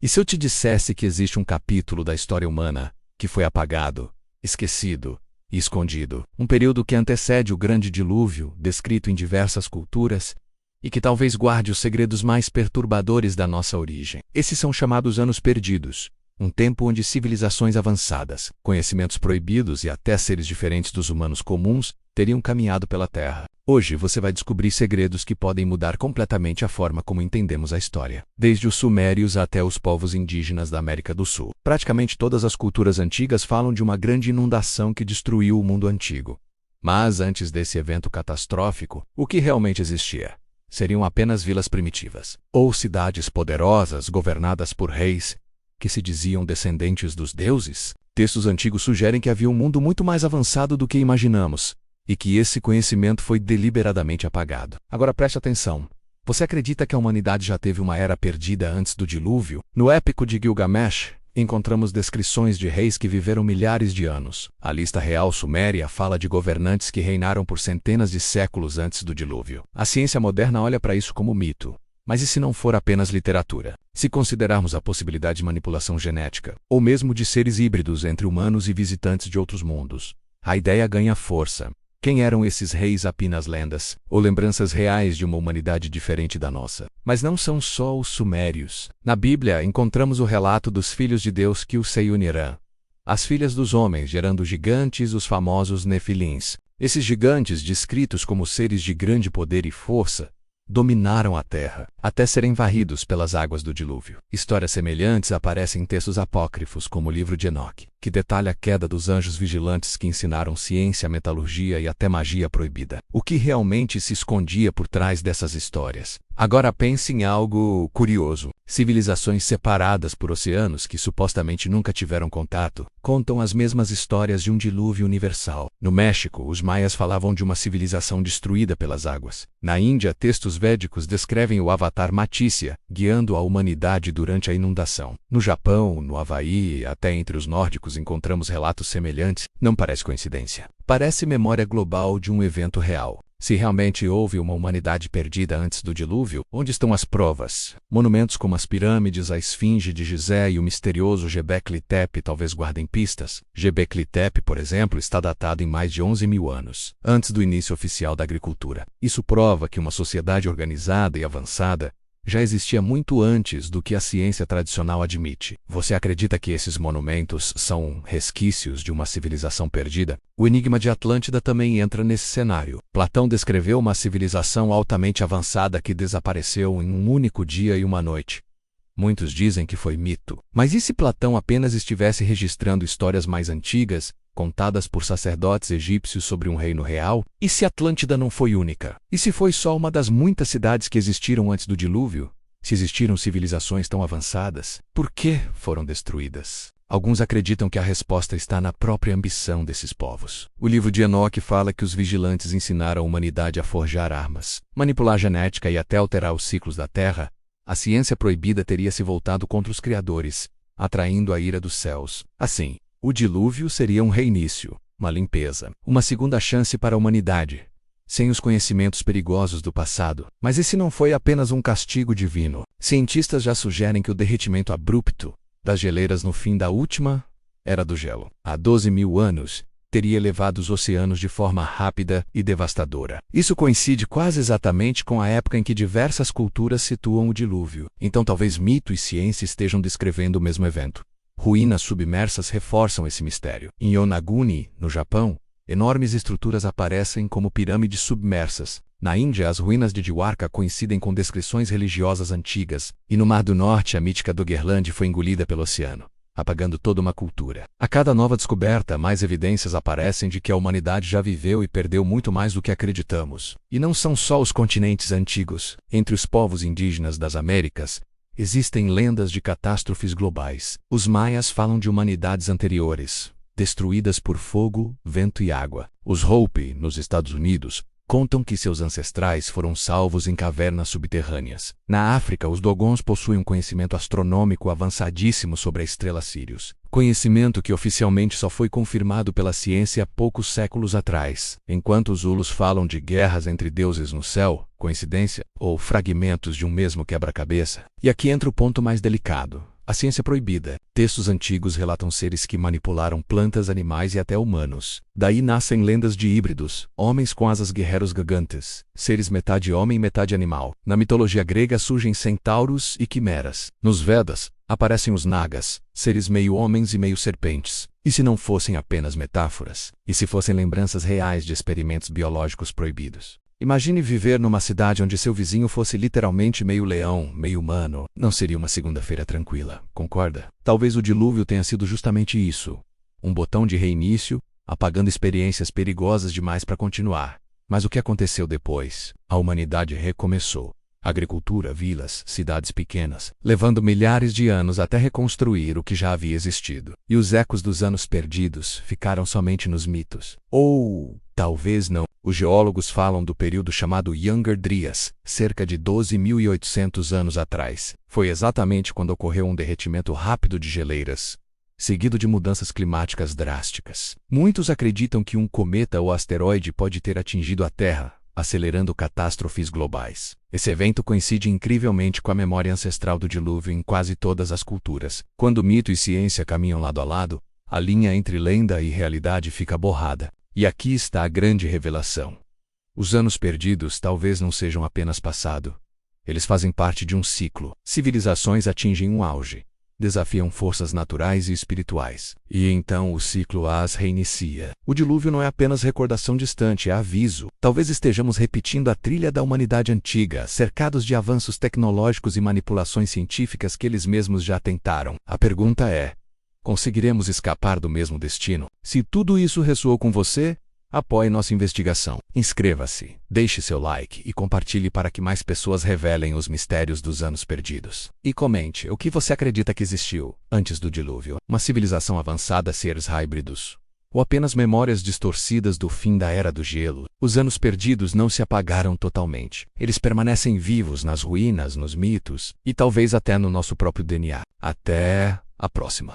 E se eu te dissesse que existe um capítulo da história humana que foi apagado, esquecido e escondido, um período que antecede o grande dilúvio, descrito em diversas culturas, e que talvez guarde os segredos mais perturbadores da nossa origem? Esses são chamados anos perdidos, um tempo onde civilizações avançadas, conhecimentos proibidos e até seres diferentes dos humanos comuns teriam caminhado pela Terra. Hoje você vai descobrir segredos que podem mudar completamente a forma como entendemos a história, desde os sumérios até os povos indígenas da América do Sul. Praticamente todas as culturas antigas falam de uma grande inundação que destruiu o mundo antigo. Mas antes desse evento catastrófico, o que realmente existia? Seriam apenas vilas primitivas, ou cidades poderosas governadas por reis que se diziam descendentes dos deuses? Textos antigos sugerem que havia um mundo muito mais avançado do que imaginamos, e que esse conhecimento foi deliberadamente apagado. Agora preste atenção. Você acredita que a humanidade já teve uma era perdida antes do dilúvio? No épico de Gilgamesh, encontramos descrições de reis que viveram milhares de anos. A lista real suméria fala de governantes que reinaram por centenas de séculos antes do dilúvio. A ciência moderna olha para isso como mito. Mas e se não for apenas literatura? Se considerarmos a possibilidade de manipulação genética, ou mesmo de seres híbridos entre humanos e visitantes de outros mundos, a ideia ganha força. Quem eram esses reis apenas lendas, ou lembranças reais de uma humanidade diferente da nossa? Mas não são só os sumérios. Na Bíblia encontramos o relato dos filhos de Deus que os se unirão, as filhas dos homens, gerando gigantes, os famosos nefilins. Esses gigantes, descritos como seres de grande poder e força, dominaram a terra, até serem varridos pelas águas do dilúvio. Histórias semelhantes aparecem em textos apócrifos, como o livro de Enoque, que detalha a queda dos anjos vigilantes que ensinaram ciência, metalurgia e até magia proibida. O que realmente se escondia por trás dessas histórias? Agora pense em algo curioso. Civilizações separadas por oceanos que supostamente nunca tiveram contato, contam as mesmas histórias de um dilúvio universal. No México, os maias falavam de uma civilização destruída pelas águas. Na Índia, textos védicos descrevem o avatar Matsya, guiando a humanidade durante a inundação. No Japão, no Havaí e até entre os nórdicos encontramos relatos semelhantes. Não parece coincidência. Parece memória global de um evento real. Se realmente houve uma humanidade perdida antes do dilúvio, onde estão as provas? Monumentos como as pirâmides, a Esfinge de Gizé e o misterioso Göbekli Tepe talvez guardem pistas. Göbekli Tepe, por exemplo, está datado em mais de 11.000 anos, antes do início oficial da agricultura. Isso prova que uma sociedade organizada e avançada já existia muito antes do que a ciência tradicional admite. Você acredita que esses monumentos são resquícios de uma civilização perdida? O enigma de Atlântida também entra nesse cenário. Platão descreveu uma civilização altamente avançada que desapareceu em um único dia e uma noite. Muitos dizem que foi mito. Mas e se Platão apenas estivesse registrando histórias mais antigas, contadas por sacerdotes egípcios sobre um reino real? E se Atlântida não foi única? E se foi só uma das muitas cidades que existiram antes do dilúvio? Se existiram civilizações tão avançadas, por que foram destruídas? Alguns acreditam que a resposta está na própria ambição desses povos. O livro de Enoque fala que os vigilantes ensinaram a humanidade a forjar armas, manipular genética e até alterar os ciclos da Terra. A ciência proibida teria se voltado contra os criadores, atraindo a ira dos céus. Assim, o dilúvio seria um reinício, uma limpeza, uma segunda chance para a humanidade, sem os conhecimentos perigosos do passado. Mas esse não foi apenas um castigo divino. Cientistas já sugerem que o derretimento abrupto das geleiras no fim da última era do gelo, há 12.000 anos, teria elevado os oceanos de forma rápida e devastadora. Isso coincide quase exatamente com a época em que diversas culturas situam o dilúvio. Então talvez mito e ciência estejam descrevendo o mesmo evento. Ruínas submersas reforçam esse mistério. Em Yonaguni, no Japão, enormes estruturas aparecem como pirâmides submersas. Na Índia, as ruínas de Dwarka coincidem com descrições religiosas antigas, e no Mar do Norte, a mítica Doggerland foi engolida pelo oceano, apagando toda uma cultura. A cada nova descoberta, mais evidências aparecem de que a humanidade já viveu e perdeu muito mais do que acreditamos. E não são só os continentes antigos. Entre os povos indígenas das Américas, existem lendas de catástrofes globais. Os maias falam de humanidades anteriores, destruídas por fogo, vento e água. Os Hopi, nos Estados Unidos, contam que seus ancestrais foram salvos em cavernas subterrâneas. Na África, os Dogons possuem um conhecimento astronômico avançadíssimo sobre a estrela Sirius, conhecimento que oficialmente só foi confirmado pela ciência há poucos séculos atrás. Enquanto os Zulus falam de guerras entre deuses no céu, coincidência, ou fragmentos de um mesmo quebra-cabeça. E aqui entra o ponto mais delicado. A ciência proibida. Textos antigos relatam seres que manipularam plantas, animais e até humanos. Daí nascem lendas de híbridos, homens com asas, guerreiros gigantes, seres metade homem e metade animal. Na mitologia grega surgem centauros e quimeras. Nos Vedas, aparecem os nagas, seres meio homens e meio serpentes. E se não fossem apenas metáforas? E se fossem lembranças reais de experimentos biológicos proibidos? Imagine viver numa cidade onde seu vizinho fosse literalmente meio leão, meio humano. Não seria uma segunda-feira tranquila, concorda? Talvez o dilúvio tenha sido justamente isso. Um botão de reinício, apagando experiências perigosas demais para continuar. Mas o que aconteceu depois? A humanidade recomeçou. Agricultura, vilas, cidades pequenas, levando milhares de anos até reconstruir o que já havia existido. E os ecos dos anos perdidos ficaram somente nos mitos. Ou talvez não. Os geólogos falam do período chamado Younger Dryas, cerca de 12.800 anos atrás. Foi exatamente quando ocorreu um derretimento rápido de geleiras, seguido de mudanças climáticas drásticas. Muitos acreditam que um cometa ou asteroide pode ter atingido a Terra, acelerando catástrofes globais. Esse evento coincide incrivelmente com a memória ancestral do dilúvio em quase todas as culturas. Quando mito e ciência caminham lado a lado, a linha entre lenda e realidade fica borrada. E aqui está a grande revelação. Os anos perdidos talvez não sejam apenas passado. Eles fazem parte de um ciclo. Civilizações atingem um auge, desafiam forças naturais e espirituais. E então o ciclo as reinicia. O dilúvio não é apenas recordação distante, é aviso. Talvez estejamos repetindo a trilha da humanidade antiga, cercados de avanços tecnológicos e manipulações científicas que eles mesmos já tentaram. A pergunta é: conseguiremos escapar do mesmo destino? Se tudo isso ressoou com você, apoie nossa investigação. Inscreva-se, deixe seu like e compartilhe para que mais pessoas revelem os mistérios dos anos perdidos. E comente o que você acredita que existiu antes do dilúvio. Uma civilização avançada, seres híbridos, ou apenas memórias distorcidas do fim da Era do Gelo. Os anos perdidos não se apagaram totalmente. Eles permanecem vivos nas ruínas, nos mitos e talvez até no nosso próprio DNA. Até a próxima.